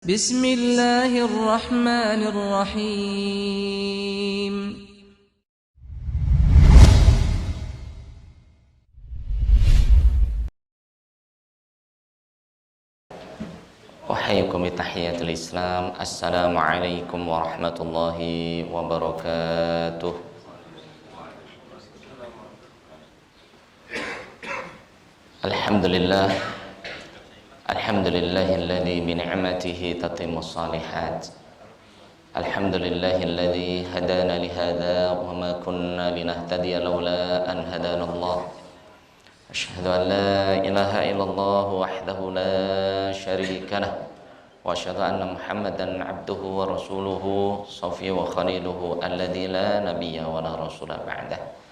Bismillahirrahmanirrahim. Uhayyikum bitahiyatil Islam. Assalamualaikum warahmatullahi wabarakatuh. Alhamdulillah. Alhamdulillahilladzi bi ni'matihi tatimmus shalihat. Alhamdulillahilladzi hadana li hadza wa ma kunna linahtadiya laula an hadana Allah. Asyhadu an la ilaha illallah wahdahu la syarika lah. Wa asyhadu anna Muhammadan abduhu wa rasuluhu safiyyu wa khaliluhu alladzi la nabiyya wa la rasula ba'dah.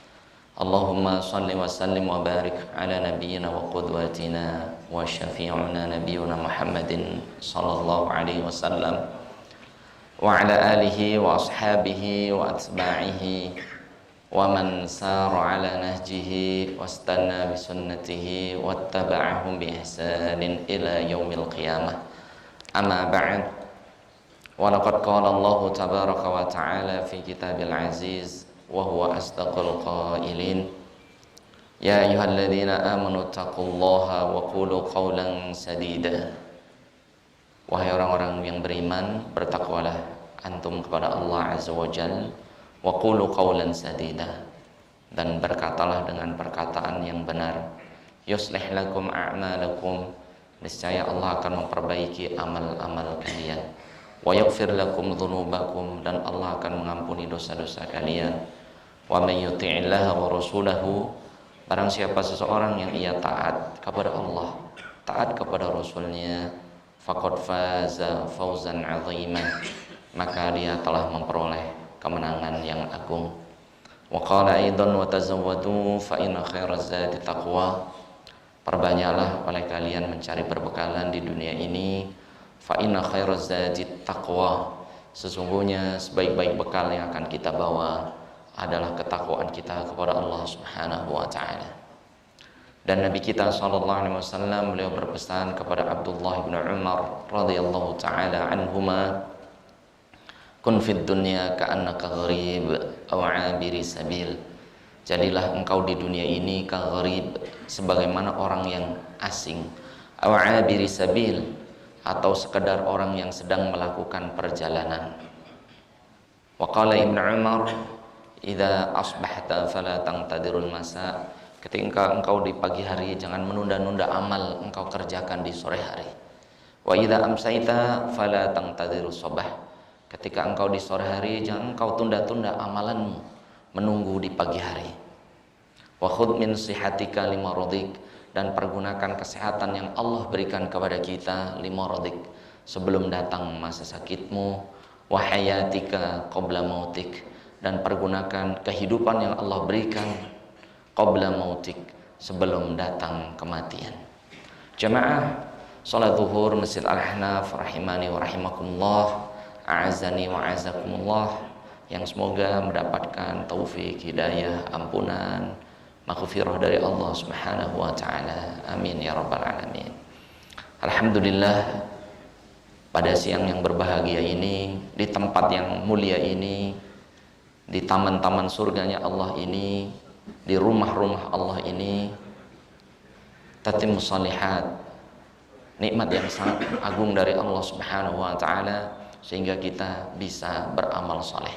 Allahumma salli wa sallim wa barik ala nabiyyina wa qudwatina wa syafi'una nabiyyuna Muhammadin sallallahu alaihi wasallam wa ala alihi wa ashabihi wa atba'ihi wa man sara ala nahjihi wastanna bi sunnatihi wattaba'ahum bi ihsanin ila yaumil qiyamah. Amma ba'd. Wa laqad qala Allah tabaraka wa ta'ala fi kitabil aziz wa huwa asdaqul qailin. Ya ayyuhalladzina amanu taqullaha wa qulu qawlan sadida. Wahai orang-orang yang beriman, bertakwalah antum kepada Allah azza wa jalla. Wa qulu qawlan sadida, dan berkatalah dengan perkataan yang benar. Yuslih lakum a'malakum, niscaya Allah akan memperbaiki amal-amal kalian. Wa yaghfir lakum dzunubakum, dan Allah akan mengampuni dosa-dosa kalian. Wa may yuti'illaha wa rasulahu, barang siapa seseorang yang ia taat kepada Allah, taat kepada Rasulnya, faqad faza fawzan 'azima, maka dia telah memperoleh kemenangan yang agung. Wa qala aidan wa tazawwadu fa inna khairaz zadi taqwa, perbanyaklah oleh kalian mencari perbekalan di dunia ini. Fa inna khairaz zadi taqwa, sesungguhnya sebaik-baik bekal yang akan kita bawa adalah ketakwaan kita kepada Allah Subhanahu wa taala. Dan Nabi kita sallallahu alaihi wasallam beliau berpesan kepada Abdullah bin Umar radhiyallahu taala anhuma, kun fid dunya ka'annaka gharib aw 'abiri sabil. Jadilah engkau di dunia ini ka gharib, sebagaimana orang yang asing, aw 'abiri sabil, atau sekedar orang yang sedang melakukan perjalanan. Wa qala Ibnu Umar, idza asbahta fala tangtadirul masa, ketika engkau di pagi hari jangan menunda-nunda amal engkau kerjakan di sore hari. Wa idza amsayta fala tangtadirus sabah, ketika engkau di sore hari jangan engkau tunda-tunda amalanmu menunggu di pagi hari. Wa khudh min sihatika limaradik, dan pergunakan kesehatan yang Allah berikan kepada kita limaradik, sebelum datang masa sakitmu. Wa hayatika qabla mautik, dan pergunakan kehidupan yang Allah berikan qabla mautik, sebelum datang kematian. Jamaah salat zuhur Masjid Al-Ahnaf rahimani wa rahimakumullah, a'azani wa a'azakumullah, yang semoga mendapatkan taufik, hidayah, ampunan, maghfirah dari Allah Subhanahu wa taala. Amin ya rabbal alamin. Alhamdulillah, pada siang yang berbahagia ini, di tempat yang mulia ini, di taman-taman surganya Allah ini, di rumah-rumah Allah ini, tatimmus shalihat, nikmat yang sangat agung dari Allah Subhanahu wa taala, sehingga kita bisa beramal saleh.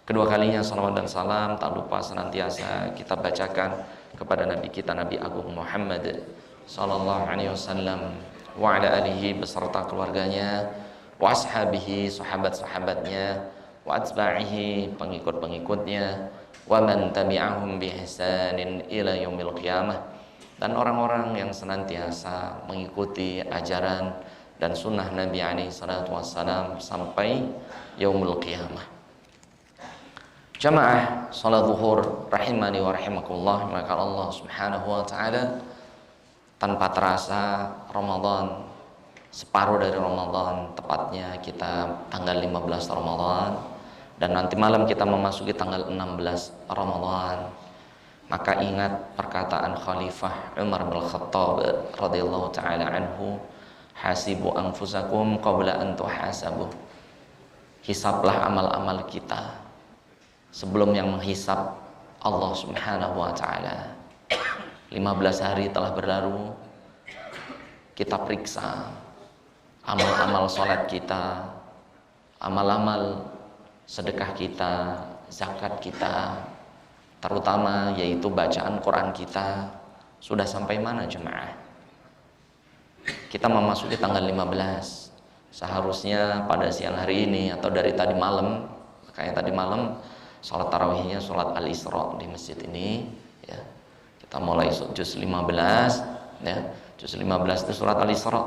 Kedua kalinya salawat dan salam tak lupa senantiasa kita bacakan kepada Nabi kita, Nabi Agung Muhammad sallallahu alaihi wasallam, wa ala alihi beserta keluarganya, wa ashabihi sahabat-sahabatnya, wa atba'ihi pengikut-pengikutnya, wa man tabi'ahum bi ihsanin ila yaumil qiyamah, dan orang-orang yang senantiasa mengikuti ajaran dan sunnah Nabi alaihi salatu wassalam sampai yaumul qiyamah. Jamaah salat zuhur rahimani wa rahimakumullah, maka Allah Subhanahu wa taala tanpa terasa Ramadan, separuh dari Ramadan, tepatnya kita tanggal 15 Ramadan, dan nanti malam kita memasuki tanggal 16 Ramadan. Maka ingat perkataan Khalifah Umar bin Khattab radhiyallahu taala anhu, Hasibu anfusakum qabla an tuhasabu. Hisablah amal-amal kita sebelum yang menghisab Allah Subhanahu wa taala. 15 hari telah berlalu, kita periksa amal-amal salat kita, amal-amal sedekah kita, zakat kita, terutama yaitu bacaan Quran kita sudah sampai mana jemaah? Kita memasuki tanggal 15. Seharusnya pada siang hari ini atau dari tadi malam, kayak tadi malam sholat tarawihnya sholat al-Isra di masjid ini ya. Kita mulai juz 15 ya. Juz 15 itu surat al-Isra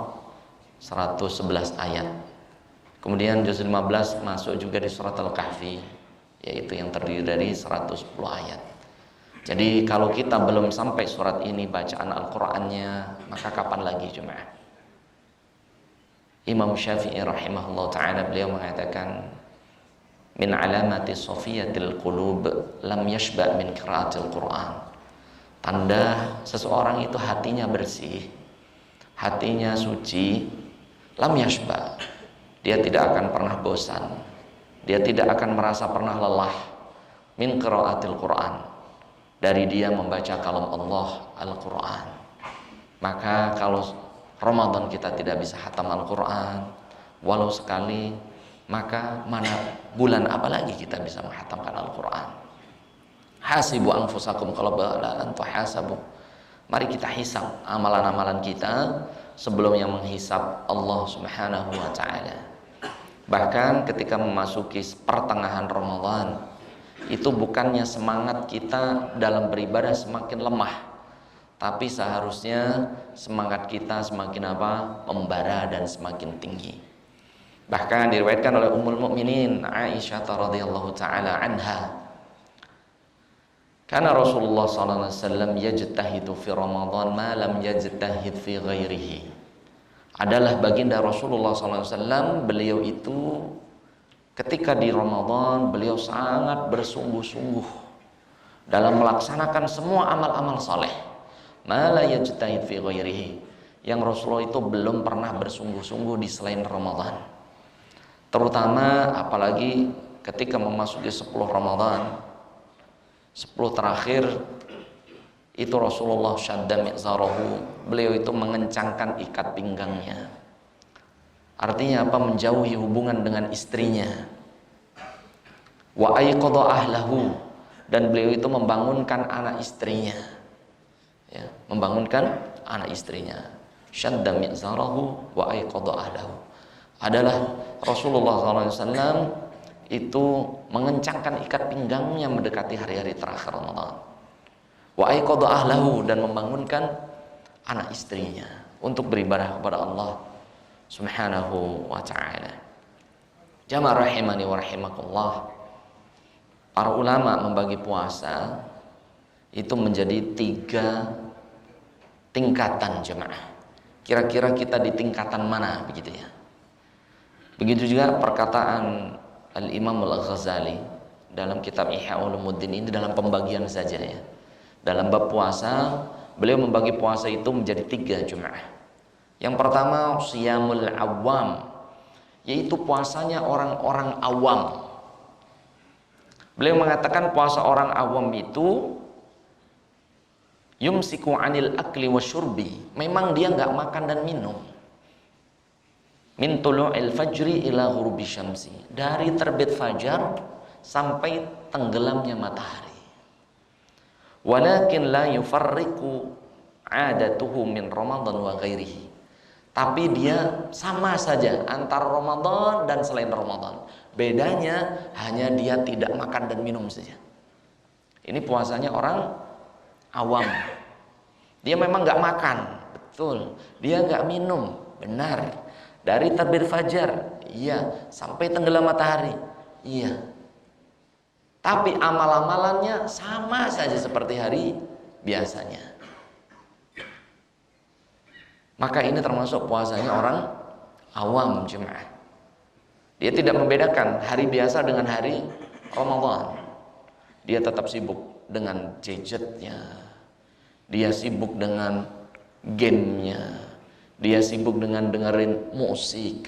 111 ayat. Kemudian juz 15 masuk juga di surat al-Kahfi, yaitu yang terdiri dari 110 ayat. Jadi kalau kita belum sampai surat ini bacaan Al-Qur'annya, maka kapan lagi jemaah? Imam Syafi'i rahimahullah ta'ala beliau mengatakan, min alamati sofiyatil qulub lam yashba min qiraatil Qur'an. Tanda seseorang itu hatinya bersih, hatinya suci, lam yashba, dia tidak akan pernah bosan, dia tidak akan merasa pernah lelah min qiraatil Qur'an, dari dia membaca kalam Allah Al-Qur'an. Maka kalau Ramadan kita tidak bisa khatam Al-Quran walau sekali, maka mana bulan apa lagi kita bisa menghatamkan Al-Quran? Hasibu anfusakum qabla an tuhasabu. Mari kita hisab amalan-amalan kita sebelum yang menghisab Allah Subhanahu wa taala. Bahkan ketika memasuki pertengahan Ramadan, itu bukannya semangat kita dalam beribadah semakin lemah, tapi seharusnya semangat kita semakin apa? Membara dan semakin tinggi. Bahkan diriwayatkan oleh Ummul Mukminin Aisyah radhiyallahu taala anha, karena Rasulullah sallallahu alaihi wasallam yajtahidu fi Ramadan ma lam yajtahid fi ghairihi. Adalah baginda Rasulullah sallallahu alaihi wasallam, beliau itu ketika di Ramadan beliau sangat bersungguh-sungguh dalam melaksanakan semua amal-amal saleh. Mala yajtahid fi ghairihi, yang Rasulullah itu belum pernah bersungguh-sungguh di selain Ramadan. Terutama apalagi ketika memasuki 10 Ramadan, 10 terakhir itu Rasulullah syadda mi'zarahu, beliau itu mengencangkan ikat pinggangnya. Artinya apa? Menjauhi hubungan dengan istrinya. Wa ayqadha ahlahu, dan beliau itu membangunkan anak istrinya. Ya, membangunkan anak istrinya. Syadda mi'zarahu wa ayqadha ahlahu, adalah Rasulullah SAW itu mengencangkan ikat pinggangnya mendekati hari-hari terakhir Ramadan. Wa ayqadha ahlahu, dan membangunkan anak istrinya untuk beribadah kepada Allah Subhanahu wa ta'ala. Jamaah rahimani wa rahimakumullah, para ulama membagi puasa itu menjadi 3 tingkatan jemaah. Kira-kira kita di tingkatan mana begitu ya? Begitu juga perkataan Al-Imam Al-Ghazali dalam kitab Ihya Ulumuddin, ini dalam pembagian saja ya. Dalam bab puasa, beliau membagi puasa itu menjadi 3 jemaah. Yang pertama siyamul awam, yaitu puasanya orang-orang awam. Beliau mengatakan puasa orang awam itu yumsiku anil akli wasyurbi, memang dia nggak makan dan minum. Min tulu'il fajri ila ghurubi syamsi, dari terbit fajar sampai tenggelamnya matahari. Walakin la yufarriqu adatuhu min Ramadan wa ghairihi, tapi dia sama saja antara Ramadan dan selain Ramadan. Bedanya hanya dia tidak makan dan minum saja. Ini puasanya orang awam. Dia memang nggak makan, betul. Dia nggak minum, benar. Dari terbit fajar, iya, sampai tenggelam matahari, iya. Tapi amal-amalannya sama saja seperti hari biasanya. Maka ini termasuk puasanya orang awam jemaah. Dia tidak membedakan hari biasa dengan hari Ramadan. Dia tetap sibuk dengan gadgetnya, dia sibuk dengan gamenya, dia sibuk dengan dengerin musik,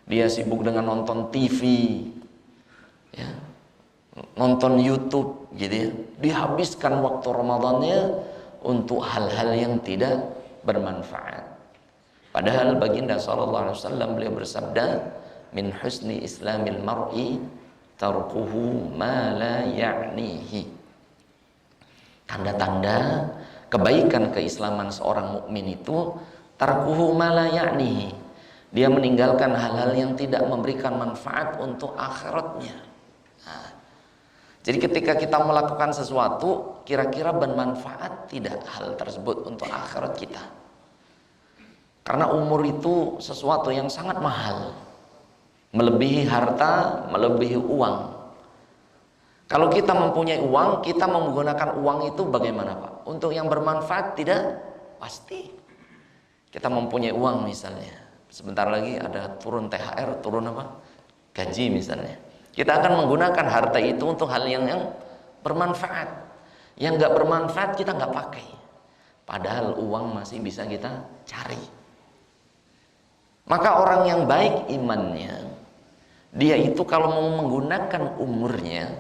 dia sibuk dengan nonton TV, ya, nonton YouTube, gitu ya. Dihabiskan waktu Ramadannya untuk hal-hal yang tidak bermanfaat. Padahal baginda sallallahu alaihi wasallam beliau bersabda, min husni islamil mar'i tarkuhu ma la ya'nihi. Tanda-tanda kebaikan keislaman seorang mukmin itu tarkuhu ma la ya'nihi. Dia meninggalkan hal-hal yang tidak memberikan manfaat untuk akhiratnya. Nah, jadi ketika kita melakukan sesuatu kira-kira bermanfaat tidak hal tersebut untuk akhirat kita. Karena umur itu sesuatu yang sangat mahal. Melebihi harta, melebihi uang. Kalau kita mempunyai uang, kita menggunakan uang itu bagaimana Pak? Untuk yang bermanfaat tidak? Pasti. Kita mempunyai uang misalnya, sebentar lagi ada turun THR, turun apa? Gaji misalnya. Kita akan menggunakan harta itu untuk hal yang bermanfaat. Yang nggak bermanfaat kita nggak pakai. Padahal uang masih bisa kita cari. Maka orang yang baik imannya, dia itu kalau mau menggunakan umurnya,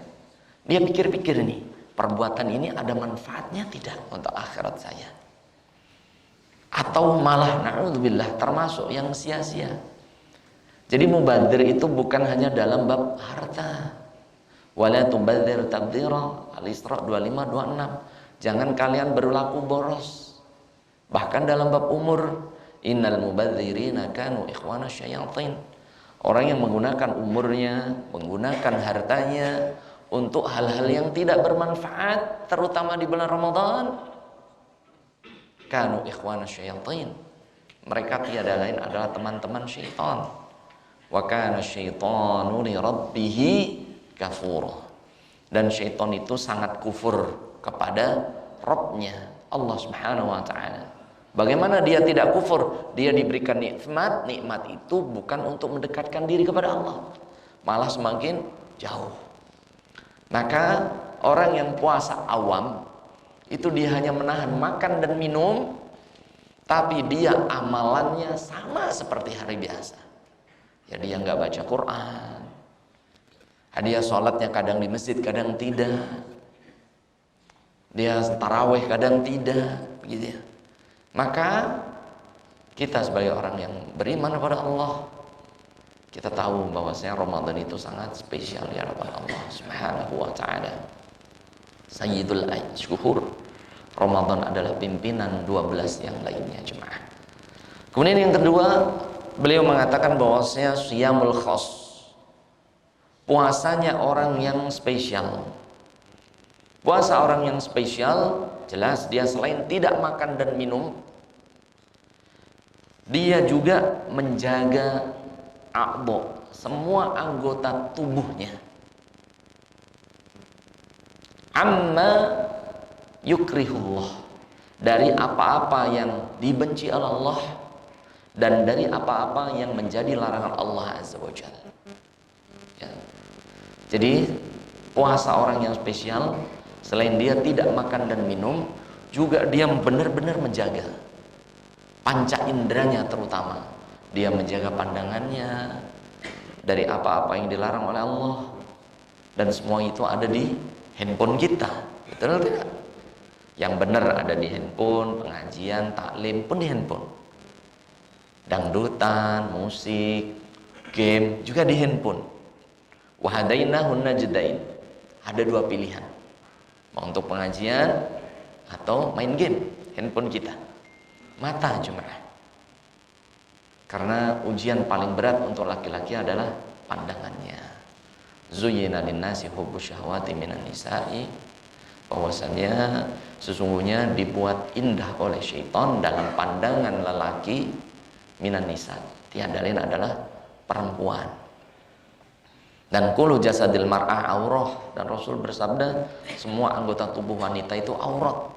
dia pikir-pikir nih, perbuatan ini ada manfaatnya tidak untuk akhirat saya? Atau malah na'udzubillah termasuk yang sia-sia. Jadi mubadzir itu bukan hanya dalam bab harta. Wala tubadzir tabdzira, Al-Isra 25-26. Jangan kalian berlaku boros. Bahkan dalam bab umur, innal mubadzirina kanu ikhwana syayatin. Orang yang menggunakan umurnya, menggunakan hartanya untuk hal-hal yang tidak bermanfaat, terutama di bulan Ramadan, kanu ikhwana syayatin. Mereka tiada lain adalah teman-teman syaitan. Wa kana syaitanu li rabbih kafura. Dan syaitan itu sangat kufur kepada Rabbnya, Allah Subhanahu wa taala. Bagaimana dia tidak kufur? Dia diberikan nikmat, nikmat itu bukan untuk mendekatkan diri kepada Allah, malah semakin jauh. Maka orang yang puasa awam itu dia hanya menahan makan dan minum, tapi dia amalannya sama seperti hari biasa. Ya dia nggak baca Quran, dia sholatnya kadang di masjid, kadang tidak. Dia taraweh, kadang tidak, begitu ya. Maka kita sebagai orang yang beriman kepada Allah, kita tahu bahwasanya Ramadan itu sangat spesial di hadapan Allah Subhanahu wa taala. Sayyidul syuhur. Ramadan adalah pimpinan 12 yang lainnya, jemaah. Kemudian yang kedua, beliau mengatakan bahwasanya siyamul khas. Puasanya orang yang spesial. Puasa orang yang spesial, jelas dia selain tidak makan dan minum, dia juga menjaga a'dha, semua anggota tubuhnya, amma yukrihullah, dari apa-apa yang dibenci oleh Allah dan dari apa-apa yang menjadi larangan Allah Azza wa Jalla. Ya. Jadi puasa orang yang spesial, selain dia tidak makan dan minum, juga dia benar-benar menjaga panca inderanya, terutama dia menjaga pandangannya dari apa-apa yang dilarang oleh Allah. Dan semua itu ada di handphone kita, betul tidak? Yang benar ada di handphone, pengajian, taklim pun di handphone. Dangdutan, musik, game juga di handphone. Wahadainahun najdain. Ada dua pilihan. Mau untuk pengajian atau main game, handphone kita. Mata jemaah. Karena ujian paling berat untuk laki-laki adalah pandangannya. Zuyyina linnasi hubbus syahawati minan nisa'i. Bahwasannya sesungguhnya dibuat indah oleh syaitan dalam pandangan lelaki minan nisa, tiada lain adalah perempuan. Dan kullu jasadil mar'ah aurah, dan Rasul bersabda semua anggota tubuh wanita itu aurat,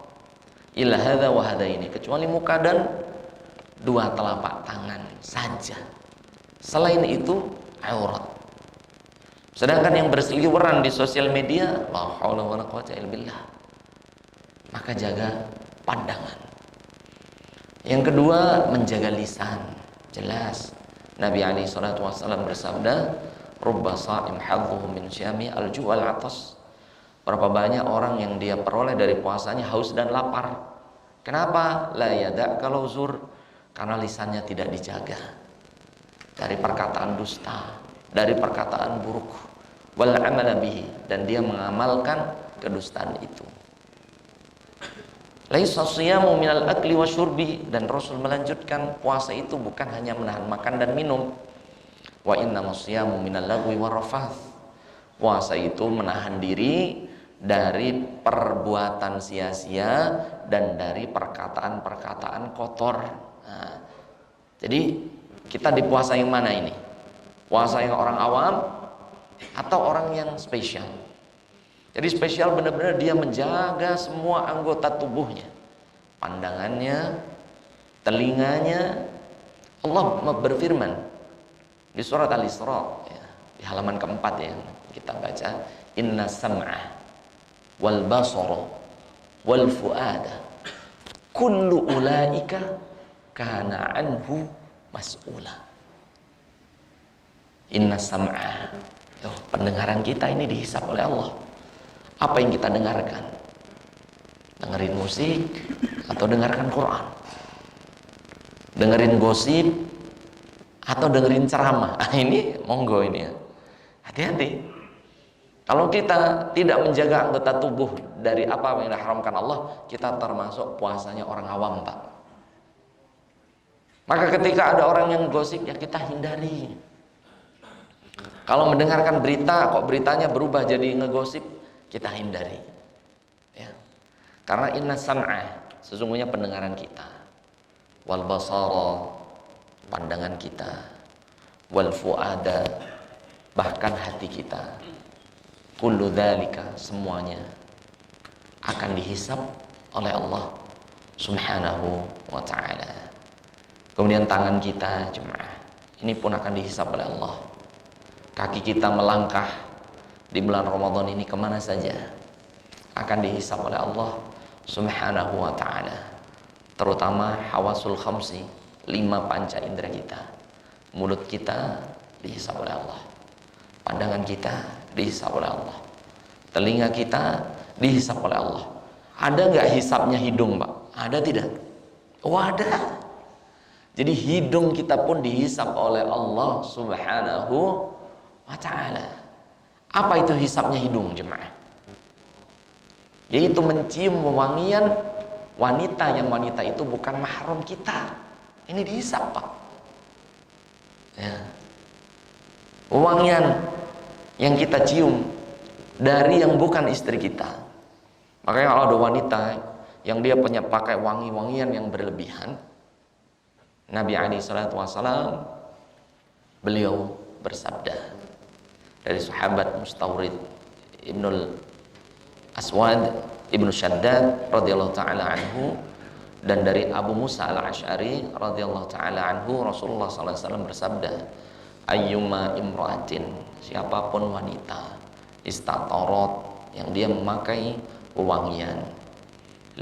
illa hadza wa hadaini, kecuali muka dan dua telapak tangan saja, selain itu aurat. Sedangkan yang berseliweran di sosial media, la haula wala quwwata illa billah, maka jaga pandangan. Yang kedua, menjaga lisan. Jelas Nabi SAW bersabda, rubba sha'im hadduhu min syami al-ju' wal atas. Berapa banyak orang yang dia peroleh dari puasanya haus dan lapar. Kenapa? La yada' kalau zur, karena lisannya tidak dijaga dari perkataan dusta, dari perkataan buruk, wal amala bihi, dan dia mengamalkan kedustaan itu. Laisa siyamu minal akli wasyurbi, dan Rasul melanjutkan puasa itu bukan hanya menahan makan dan minum. Wa innamas siyamu minal lagwi warafath. Puasa itu menahan diri dari perbuatan sia-sia dan dari perkataan-perkataan kotor. Nah, jadi kita di puasa yang mana ini? Puasa yang orang awam atau orang yang spesial? Jadi spesial benar-benar dia menjaga semua anggota tubuhnya, pandangannya, telinganya. Allah berfirman di surat Al-Isra, ya, di halaman keempat yang kita baca, inna sam'a wal basara wal fuada kullu ulaika kana anhu mas'ula. Inna sam'a, pendengaran kita ini dihisab oleh Allah. Apa yang kita dengarkan? Dengerin musik atau dengarkan Quran? Dengerin gosip atau dengerin ceramah? Ini monggo ini ya. Hati-hati. Kalau kita tidak menjaga anggota tubuh dari apa yang diharamkan Allah, kita termasuk puasanya orang awam, Pak. Maka ketika ada orang yang gosip, ya kita hindari. Kalau mendengarkan berita, kok beritanya berubah jadi ngegosip, kita hindari, ya. Karena inna sam'a, sesungguhnya pendengaran kita, wal basara, pandangan kita, wal fuada, bahkan hati kita, kullu dzalika, semuanya akan dihisab oleh Allah Subhanahu wa ta'ala. Kemudian tangan kita, jemaah, ini pun akan dihisab oleh Allah. Kaki kita melangkah di bulan Ramadan ini kemana saja akan dihisab oleh Allah Subhanahu wa ta'ala. Terutama hawasul khamsi, 5 panca indera kita. Mulut kita dihisab oleh Allah, pandangan kita dihisab oleh Allah, telinga kita dihisab oleh Allah. Ada nggak hisabnya hidung, Pak? Ada tidak? Oh, ada. Jadi hidung kita pun dihisab oleh Allah Subhanahu wa ta'ala. Apa itu hisabnya hidung, jemaah? Yaitu mencium wewangian wanita yang wanita itu bukan mahram kita. Ini dihisab, Pak. Ya. Wewangian yang kita cium dari yang bukan istri kita. Makanya kalau ada wanita yang dia punya pakai wangi-wangian yang berlebihan, Nabi SAW beliau bersabda dari sahabat Mustawrid Ibnul Aswad Ibnu Shaddad radhiyallahu taala anhu, dan dari Abu Musa al-Asy'ari radhiyallahu taala anhu, Rasulullah SAW bersabda, ayyuma imra'atin, siapapun wanita, istatarat, yang dia memakai wewangian,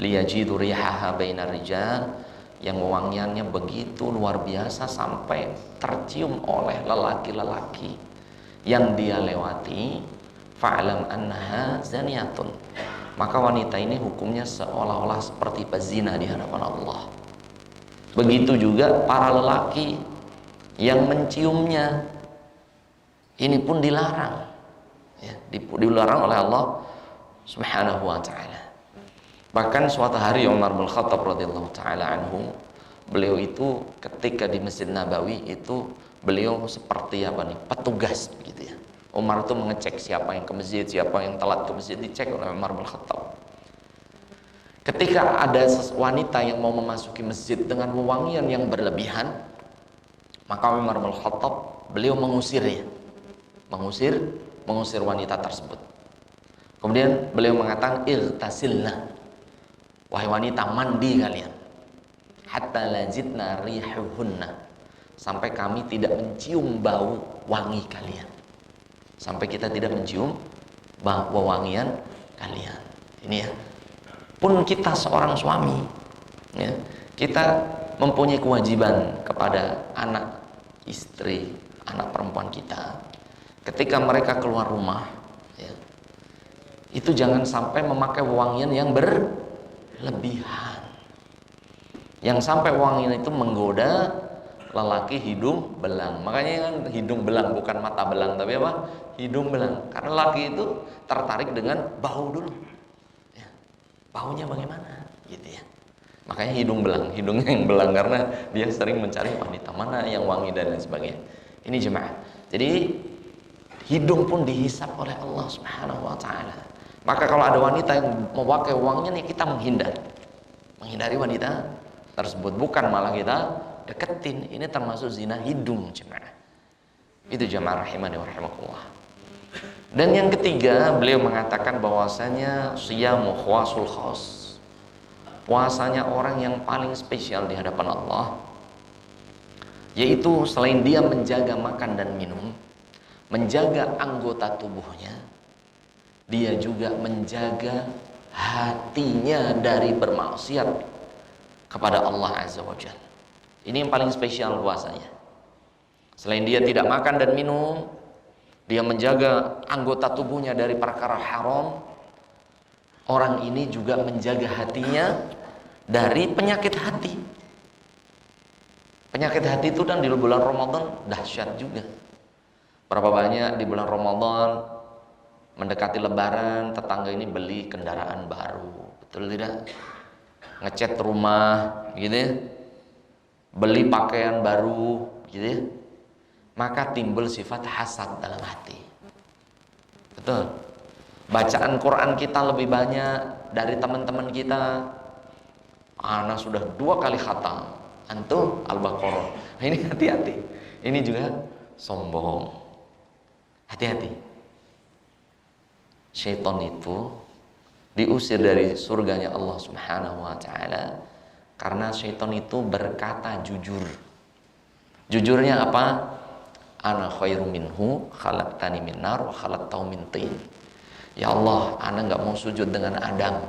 liyajidu rihaha bainar rijal, yang wewangiannya begitu luar biasa sampai tercium oleh lelaki-lelaki yang dia lewati, fa'lam annaha zaniyatun, maka wanita ini hukumnya seolah-olah seperti pezina di hadapan Allah. Begitu juga para lelaki yang menciumnya, ini pun dilarang, ya, dilarang oleh Allah Subhanahu wa ta'ala. Bahkan suatu hari Umar bin Khattab radhiyallahu ta'ala anhu, beliau itu ketika di Masjid Nabawi itu beliau seperti apa nih, petugas begitu ya. Umar itu mengecek siapa yang ke masjid, siapa yang telat ke masjid, dicek oleh Umar bin Khattab. Ketika ada wanita yang mau memasuki masjid dengan wewangian yang berlebihan, maka Umar bin Khattab beliau mengusirnya, mengusir wanita tersebut. Kemudian beliau mengatakan, irtasilna, wahai wanita, mandi kalian, hatta lazidna rihuhunna, sampai kami tidak mencium bau wangi kalian, sampai kita tidak mencium bau wewangian kalian. Ini ya, pun kita seorang suami, ya, kita mempunyai kewajiban kepada anak, istri, anak perempuan kita. Ketika mereka keluar rumah, ya, itu jangan sampai memakai wangian yang berlebihan. Yang sampai wangian itu menggoda lelaki hidung belang. Makanya kan hidung belang, bukan mata belang, tapi apa? Hidung belang. Karena lelaki itu tertarik dengan bau dulu. Ya, baunya bagaimana? Gitu ya. Makanya hidung belang, hidungnya yang belang karena dia sering mencari wanita mana yang wangi dan lain sebagainya. Ini jemaah. Jadi hidung pun dihisap oleh Allah Subhanahu wa taala. Maka kalau ada wanita yang memakai wangian, ya kita menghindari wanita tersebut, bukan malah kita deketin. Ini termasuk zina hidung, jemaah. Itu jemaah rahimani wa rahimakumullah. Dan yang ketiga, beliau mengatakan bahwasanya siyamu khawasul khas. Puasanya orang yang paling spesial di hadapan Allah, yaitu selain dia menjaga makan dan minum, menjaga anggota tubuhnya, dia juga menjaga hatinya dari bermaksiat kepada Allah Azza wa Jalla. Ini yang paling spesial puasanya. Selain dia tidak makan dan minum, dia menjaga anggota tubuhnya dari perkara haram. Orang ini juga menjaga hatinya dari penyakit hati. Penyakit hati itu kan di bulan Ramadan dahsyat juga. Berapa banyak di bulan Ramadan mendekati lebaran, tetangga ini beli kendaraan baru, betul tidak? Ngecat rumah, gitu ya. Beli pakaian baru, gitu ya. Maka timbul sifat hasad dalam hati. Betul. Bacaan Quran kita lebih banyak dari teman-teman kita. Ana sudah 2 kali khatam, antum Al-Baqarah. Nah, ini hati-hati. Ini juga sombong. Hati-hati. Syaitan itu diusir dari surganya Allah Subhanahu wa taala karena syaitan itu berkata jujur. Jujurnya apa? Ana khairu minhu khalaqtani min nar wa khalaqtahu min tin. Ya Allah, ana enggak mau sujud dengan Adam.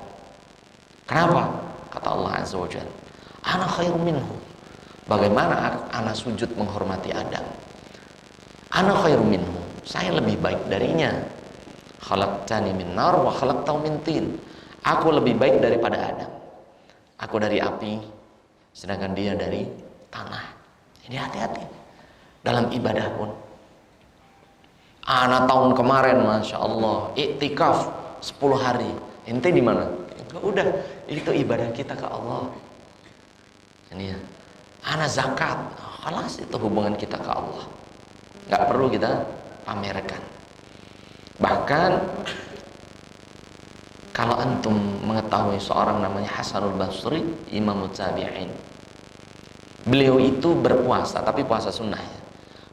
Kenapa? Kata Allah Azza wa Jalla, ana khairu minhu. Bagaimana ana sujud menghormati Adam? Ana khairu minhu, saya lebih baik darinya. Khalaqtani min nar wa khalaqtahu min tin. Aku lebih baik daripada Adam. Aku dari api, sedangkan dia dari tanah. Jadi hati-hati dalam ibadah pun. Ana tahun kemarin, masya Allah, iktikaf 10 hari. Ente di mana? Udah, itu ibadah kita ke Allah. Ini ya. Ana zakat, khalas, itu hubungan kita ke Allah. Nggak perlu kita pamerkan. Bahkan kalau antum mengetahui seorang namanya Hasanul Basri, Imam Tabi'in. Beliau itu berpuasa, tapi puasa sunnah ya.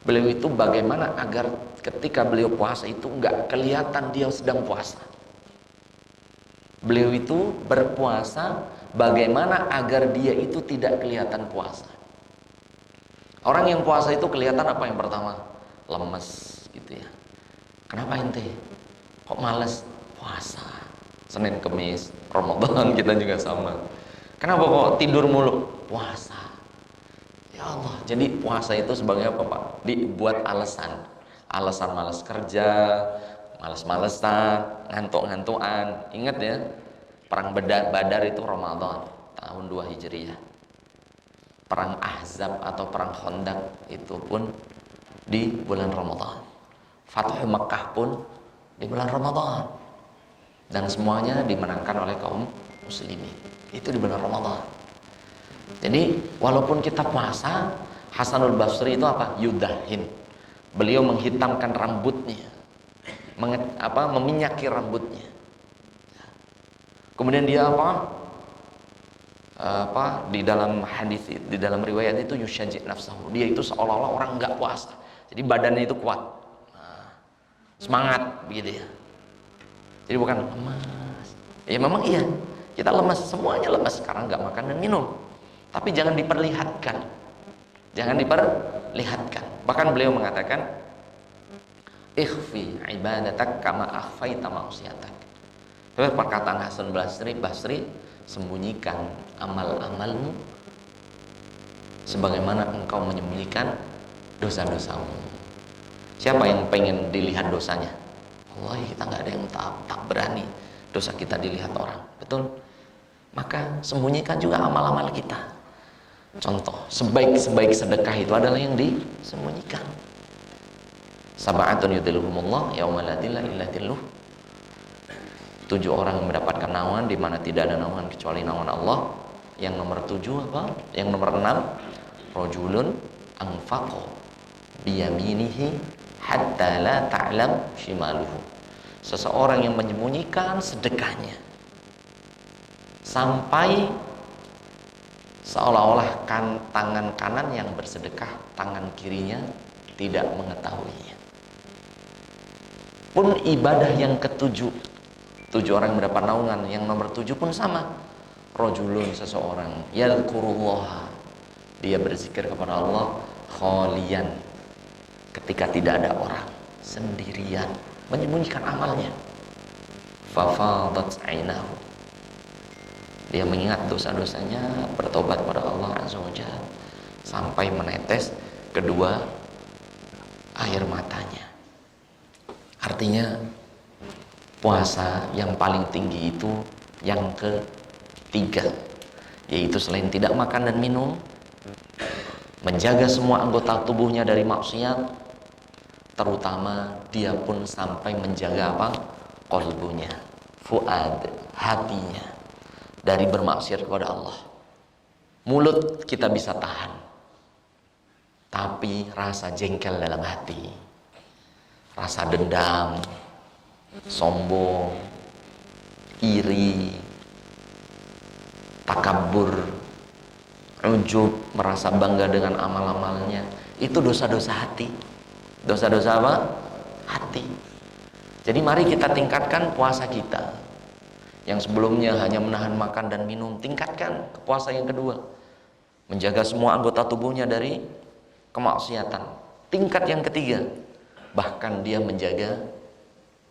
Beliau itu bagaimana agar ketika beliau puasa itu nggak kelihatan dia sedang puasa. Beliau itu berpuasa bagaimana agar dia itu tidak kelihatan puasa. Orang yang puasa itu kelihatan apa yang pertama? Lemes gitu ya. Kenapa ente? Kok males puasa? Senin, Kemis, Ramadan kita juga sama. Kenapa kok tidur mulu? Puasa. Ya Allah, jadi puasa itu sebagai apa Pak? Dibuat alasan. Alasan malas kerja, malas-malesan, ngantuk-ngantukan. Ingat ya, perang Badar itu Ramadan tahun 2 Hijriah. Perang Ahzab atau perang Khandaq itu pun di bulan Ramadan. Fathu Mekah pun di bulan Ramadan. Dan semuanya dimenangkan oleh kaum muslimin. Itu di bulan Ramadan. Jadi walaupun kita puasa, Hasanul Basri itu apa? Yudahin. Beliau menghitamkan rambutnya. Meminyaki rambutnya. Kemudian dia di dalam hadis, di dalam riwayat itu yusyaji nafsahu. Dia itu seolah-olah orang enggak puasa. Jadi badannya itu kuat. Semangat begitu ya. Jadi bukan lemas. Ya memang iya, kita lemas, semuanya lemas karena enggak makan dan minum. Tapi jangan diperlihatkan. Jangan diperlihatkan. Bahkan beliau mengatakan, ikhfi ibadatak kama akhfaita ma'usiyatak. Itu perkataan Hasan Basri, sembunyikan amal-amalmu sebagaimana engkau menyembunyikan dosa-dosamu. Siapa yang pengen dilihat dosanya? Wallahi kita nggak ada yang tak berani dosa kita dilihat orang, betul? Maka sembunyikan juga amal-amal kita. Contoh, sebaik-sebaik sedekah itu adalah yang disembunyikan. Sab'atun yudhilluhumullah yauma la dhilla illa dhilluh. 7 orang yang mendapatkan naungan di mana tidak ada naungan kecuali naungan Allah. Yang nomor 7 apa? Yang nomor 6, rajulun anfaqa biyaminihi hatta la ta'lam shimaluhu. Seseorang yang menyembunyikan sedekahnya sampai seolah-olah tangan kanan yang bersedekah, tangan kirinya tidak mengetahuinya. Pun ibadah yang ketujuh, 7 orang mendapat naungan. Yang nomor 7 pun sama. Rajulun, seseorang, yadhkurullah, dia berzikir kepada Allah khalian, ketika tidak ada orang, sendirian, menyembunyikan amalnya. Fafadat ainahu, dia mengingat dosa-dosanya, bertobat kepada Allah Azza wa Jalla, sampai menetes kedua air matanya. Artinya puasa yang paling tinggi itu yang ketiga, yaitu selain tidak makan dan minum, menjaga semua anggota tubuhnya dari maksiat, terutama dia pun sampai menjaga apa? Qalbunya, fuad, hatinya, dari bermaksiat kepada Allah. Mulut kita bisa tahan, tapi rasa jengkel dalam hati, rasa dendam, sombong, iri, takabur, ujub, merasa bangga dengan amal-amalnya, itu dosa-dosa hati. Dosa-dosa apa? Hati. Jadi mari kita tingkatkan puasa kita. Yang sebelumnya hanya menahan makan dan minum, tingkatkan ke puasa yang kedua. Menjaga semua anggota tubuhnya dari kemaksiatan. Tingkat yang ketiga, bahkan dia menjaga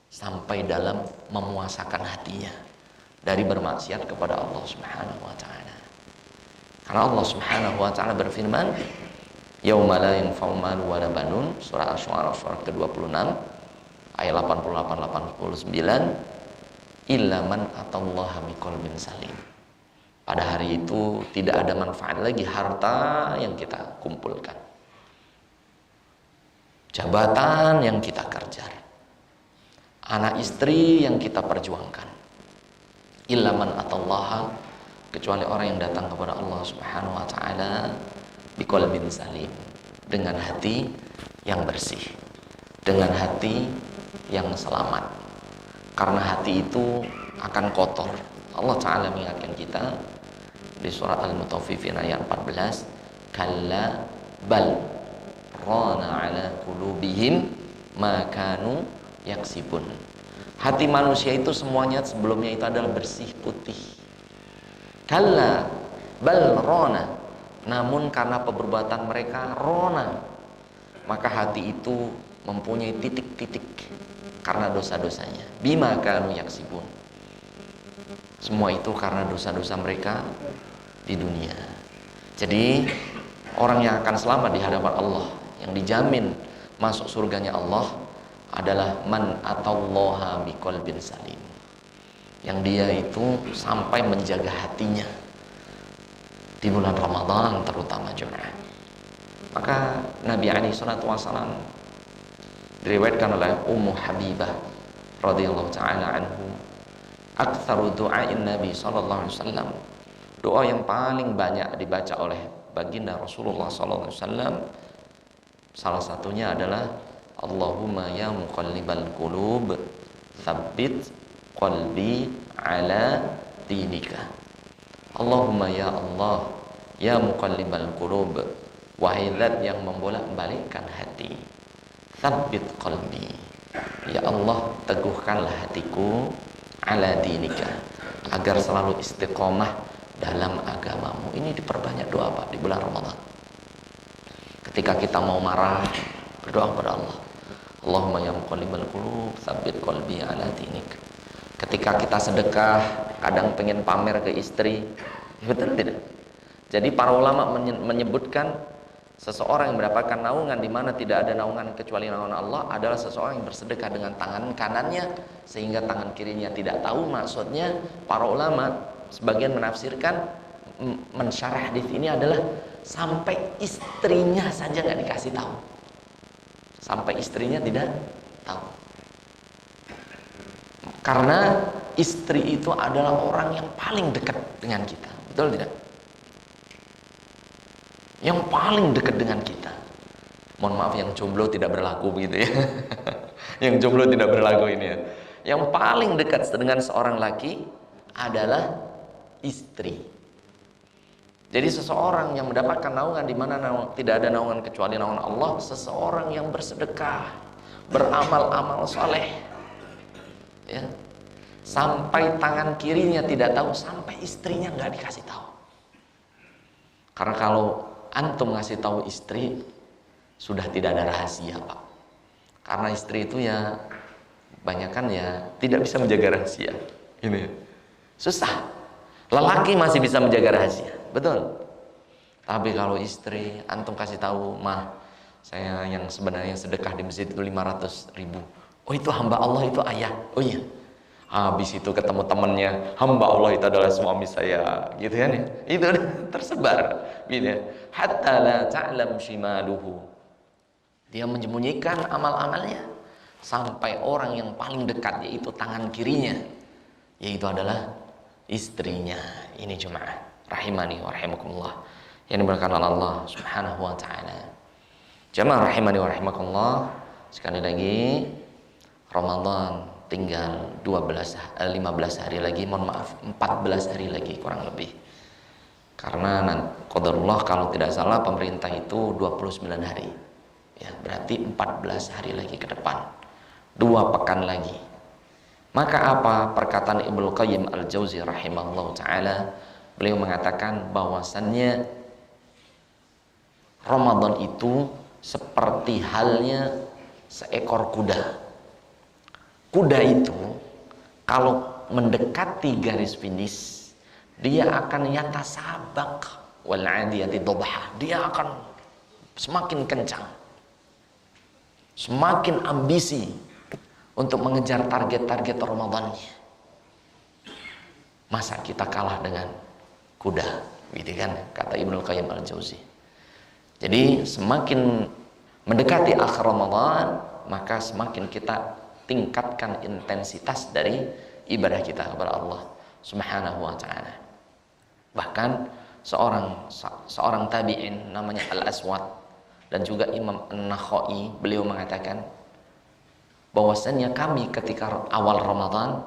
sampai dalam memuasakan hatinya dari bermaksiat kepada Allah Subhanahu wa taala. Karena Allah Subhanahu wa taala berfirman, yauma la yanfa'u malun wala banun, surah Asy-Syu'ara surah ke-26 ayat 88-89, illa man atallaha biqalbin salim. Pada hari itu tidak ada manfaat lagi harta yang kita kumpulkan, jabatan yang kita kejar, anak istri yang kita perjuangkan. Illa man atallaha, kecuali orang yang datang kepada Allah Subhanahu wa taala biqalbin salim, dengan hati yang bersih, dengan hati yang selamat. Karena hati itu akan kotor. Allah Ta'ala mengingatkan kita di surat Al-Mutaffifin ayat 14, kalla bal rana ala qulubihim ma kanu yaksibun. Hati manusia itu semuanya sebelumnya itu adalah bersih, putih. Kalla bal rana, namun karena perbuatan mereka rona, maka hati itu mempunyai titik-titik karena dosa-dosanya. Bima kanu yaksibun, semua itu karena dosa-dosa mereka di dunia. Jadi orang yang akan selamat di hadapan Allah, yang dijamin masuk surganya Allah, adalah man atallaha biqalbin salim, yang dia itu sampai menjaga hatinya di bulan Ramadan terutama jemaah. Maka Nabi alaihi salatu wasallam, diriwayatkan oleh Ummu Habibah radhiyallahu taala anhu, aktsaru du'ain Nabi sallallahu alaihi wasallam, doa yang paling banyak dibaca oleh baginda Rasulullah sallallahu alaihi wasallam, salah satunya adalah Allahumma ya muqallibal qulub tsabbit qalbi ala dinika. Allahumma ya Allah, ya muqallibal qulub, wahai zat yang membolak-balikkan hati, tsabbit qalbi, ya Allah teguhkanlah hatiku, ala dinika, agar selalu istiqomah dalam agamamu. Ini diperbanyak doa Pak di bulan Ramadan. Ketika kita mau marah, berdoa kepada Allah, Allahumma ya muqallibal qulub tsabbit qalbi ala dinika. Ketika kita sedekah, kadang pengen pamer ke istri, betul tidak? Jadi para ulama menyebutkan seseorang yang mendapatkan naungan di mana tidak ada naungan kecuali naungan Allah adalah seseorang yang bersedekah dengan tangan kanannya sehingga tangan kirinya tidak tahu. Maksudnya para ulama sebagian menafsirkan mensyarah hadis ini adalah sampai istrinya saja nggak dikasih tahu, sampai istrinya tidak tahu, karena istri itu adalah orang yang paling dekat dengan kita, betul tidak? Yang paling dekat dengan kita. Mohon maaf yang jomblo tidak berlaku begitu ya. Yang jomblo tidak berlaku ini ya. Yang paling dekat dengan seorang laki adalah istri. Jadi seseorang yang mendapatkan naungan di mana tidak ada naungan kecuali naungan Allah, seseorang yang bersedekah, beramal-amal soleh, ya, sampai tangan kirinya tidak tahu, sampai istrinya nggak dikasih tahu. Karena kalau antum ngasih tahu istri, sudah tidak ada rahasia, Pak. Karena istri itu ya kebanyakan ya tidak bisa menjaga rahasia. Ini ya. Susah. Lelaki masih bisa menjaga rahasia, betul. Tapi kalau istri, antum kasih tahu, mah, saya yang sebenarnya sedekah di masjid itu 500.000. Oh itu hamba Allah, itu ayah. Oh iya. Habis itu ketemu temannya, hamba Allah itu adalah suami saya, gitu kan ya. Itu tersebar, gitu ya. Hatta la ta'lam shimaluhu. Dia menyembunyikan amal-amalnya sampai orang yang paling dekat, yaitu tangan kirinya, yaitu adalah istrinya. Ini jemaah rahimani wa rahimakumullah yang dimuliakan oleh Allah Subhanahu wa taala. Jemaah rahimani wa rahimakumullah, sekali lagi Ramadan tinggal 15 hari lagi, mohon maaf 14 hari lagi kurang lebih. Karena qadarullah kalau tidak salah pemerintah itu 29 hari. Ya, berarti 14 hari lagi ke depan. 2 pekan lagi. Maka apa perkataan Ibnu Qayyim Al-Jauzi rahimahullah ta'ala, beliau mengatakan bahwasannya Ramadan itu seperti halnya seekor kuda. Kuda itu kalau mendekati garis finish, dia akan yatasabaq wal 'adiyati dhabha. Dia akan semakin kencang, semakin ambisi untuk mengejar target-target Ramadannya. Masa kita kalah dengan kuda, gitu kan, kata Ibnu Qayyim Al-Jauzi. Jadi semakin mendekati akhir Ramadan, maka semakin kita tingkatkan intensitas dari ibadah kita kepada Allah Subhanahu wa taala. Bahkan seorang tabi'in namanya Al-Aswad dan juga Imam An-Nakhai, beliau mengatakan bahwasannya kami ketika awal Ramadan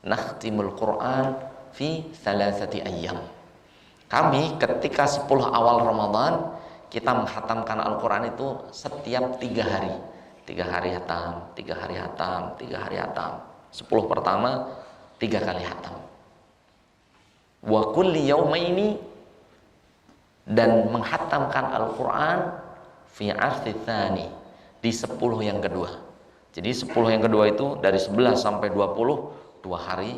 nakhtimul Quran fi 3 ayyam. Kami ketika 10 awal Ramadan kita menghatamkan Al-Quran itu setiap 3 hari. 3 hari hatam, 3 hari hatam, 3 hari hatam. 10 pertama 3 kali hatam. Wa kulli yaumaini, dan menghatamkan Al-Quran fi arti tsani, di 10 yang kedua. Jadi 10 yang kedua itu dari 11 sampai 20, 2 hari,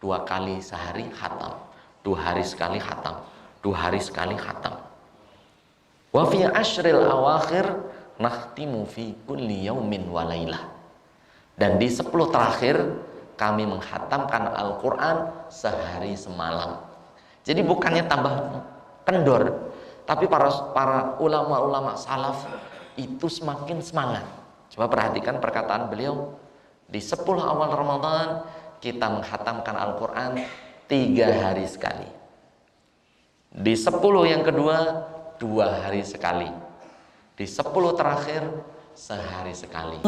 2 kali sehari hatam, 2 hari sekali hatam, 2 hari sekali hatam. Wa fi ashril awakhir nakhtimu fi kulli yaumin wa lailah. Dan di 10 terakhir kami menghatamkan Al-Quran sehari semalam. Jadi bukannya tambah kendor, tapi para ulama-ulama salaf itu semakin semangat. Coba perhatikan perkataan beliau, di 10 awal Ramadan kita menghatamkan Al-Quran 3 hari sekali. Di 10 yang kedua 2 hari sekali. Di 10 terakhir sehari sekali.